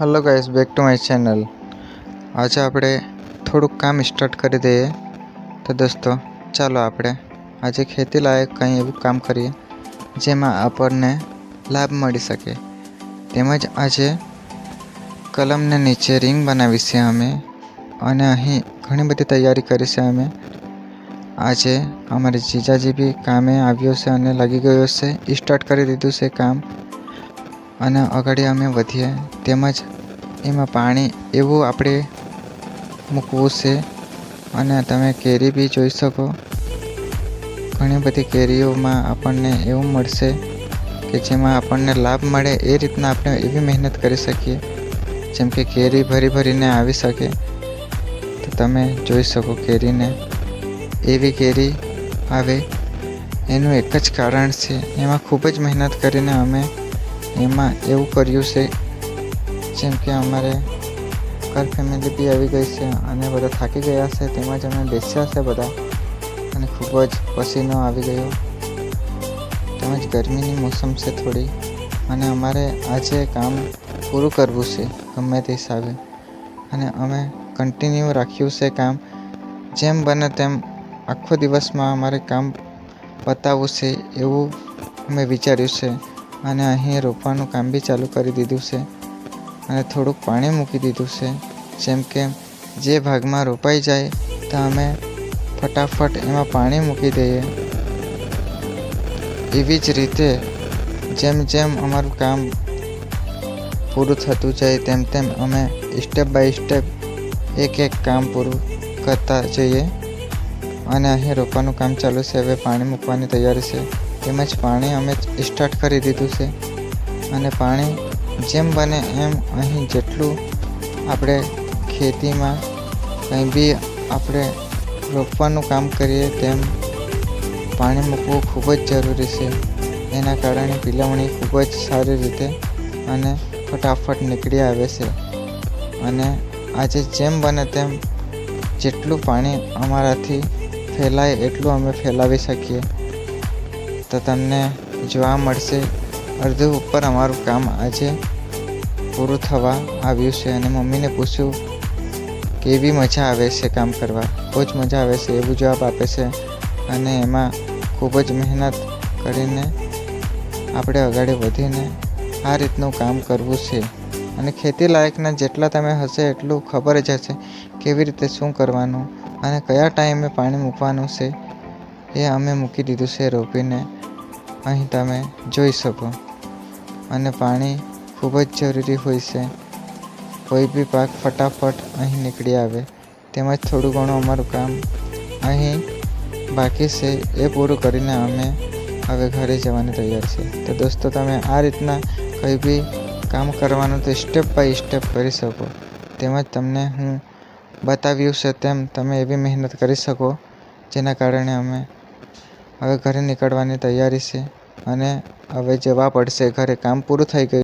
Hello guys, back to my channel. आज આપણે થોડુંક કામ સ્ટાર્ટ કરી દઈએ। તો દોસ્તો ચાલો આપણે આજે ખેતી લાયક કંઈ એવું કામ કરીએ જેમાં આપણને લાભ મળી શકે। તેમજ આજે કલમને નીચે રિંગ બનાવી છે અમે, અને અહીં ઘણી બધી તૈયારી કરી છે અમે। આજે અમારે જીજાજી બી કામે આવ્યો છે અને લાગી ગયો છે, સ્ટાર્ટ કરી દીધું છે કામ, અને આગળ અમે વધીએ। તેમજ એમાં પાણી એવું આપણે મૂકવું છે, અને તમે કેરી બી જોઈ શકો। ઘણી બધી કેરીઓમાં આપણને એવું મળશે કે જેમાં આપણને લાભ મળે એ રીતના આપણે એવી મહેનત કરી શકીએ જેમ કે કેરી ભરી ભરીને આવી શકે। તો તમે જોઈ શકો કેરીને એવી કેરી આવે એનું એક જ કારણ છે, એમાં ખૂબ જ મહેનત કરીને અમે એમાં એવું કર્યું છે। જેમ કે અમારે ઘર ફેમિલી બી આવી ગઈ છે અને બધા થાકી ગયા છે, તેમજ અમે બેસ્યા છે બધા, અને ખૂબ જ પસીનો આવી ગયો। તેમજ ગરમીની મોસમ છે થોડી, અને અમારે આજે કામ પૂરું કરવું છે ગમે તે હિસાબે, અને અમે કન્ટિન્યુ રાખ્યું છે કામ। જેમ બને તેમ આખો દિવસમાં અમારે કામ પતાવવું છે એવું અમે વિચાર્યું છે, અને અહીં રોપવાનું કામ બી ચાલુ કરી દીધું છે, અને થોડુંક પાણી મૂકી દીધું છે। જેમ કે જે ભાગમાં રોપાઈ જાય તો અમે ફટાફટ એમાં પાણી મૂકી દઈએ। એવી જ રીતે જેમ જેમ અમારું કામ પૂરું થતું જાય તેમ તેમ અમે સ્ટેપ બાય સ્ટેપ એક એક કામ પૂરું કરતા જઈએ। અને અહીં રોપવાનું કામ ચાલુ છે, હવે પાણી મૂકવાની તૈયારી છે। તેમજ પાણી અમે સ્ટાર્ટ કરી દીધું છે, અને પાણી જેમ બને એમ અહીં જેટલું આપણે ખેતીમાં કંઈ બી આપણે રોપવાનું કામ કરીએ તેમ પાણી મૂકવું ખૂબ જ જરૂરી છે। એના કારણે પીલવણી ખૂબ જ સારી રીતે અને ફટાફટ નીકળી આવે છે, અને આજે જેમ બને તેમ જેટલું પાણી અમારાથી ફેલાય એટલું અમે ફેલાવી શકીએ। તો તમને જોવા મળશે અડધું ઉપર અમારું કામ આજે પૂરું થવા આવ્યું છે, અને મમ્મીને પૂછ્યું કેવી મજા આવે છે કામ કરવા, બહુ જ મજા આવે છે એવું જવાબ આપે છે। અને એમાં ખૂબ જ મહેનત કરીને આપણે આગળ વધીને આ રીતનું કામ કરવું છે, અને ખેતી લાયકના જેટલા તમે હશે એટલું ખબર જ હશે કેવી રીતે શું કરવાનું અને કયા ટાઈમે પાણી મૂકવાનું છે। એ અમે મૂકી દીધું છે રોપીને, અહીં તમે જોઈ શકો। અને પાણી ખૂબ જ જરૂરી હોય છે, કોઈ બી પાક ફટાફટ અહીં નીકળી આવે। તેમજ થોડું ઘણું અમારું કામ અહીં બાકી છે, એ પૂરું કરીને અમે હવે ઘરે જવાની તૈયાર છે। તો દોસ્તો તમે આ રીતના કંઈ બી કામ કરવાનું તો સ્ટેપ બાય સ્ટેપ કરી શકો, તેમજ તમને હું બતાવ્યું છે તેમ તમે એવી મહેનત કરી શકો જેના કારણે અમે હવે ઘરે નીકળવાની તૈયારી છે, અને હવે જવા પડશે ઘરે, કામ પૂરું થઈ ગયું।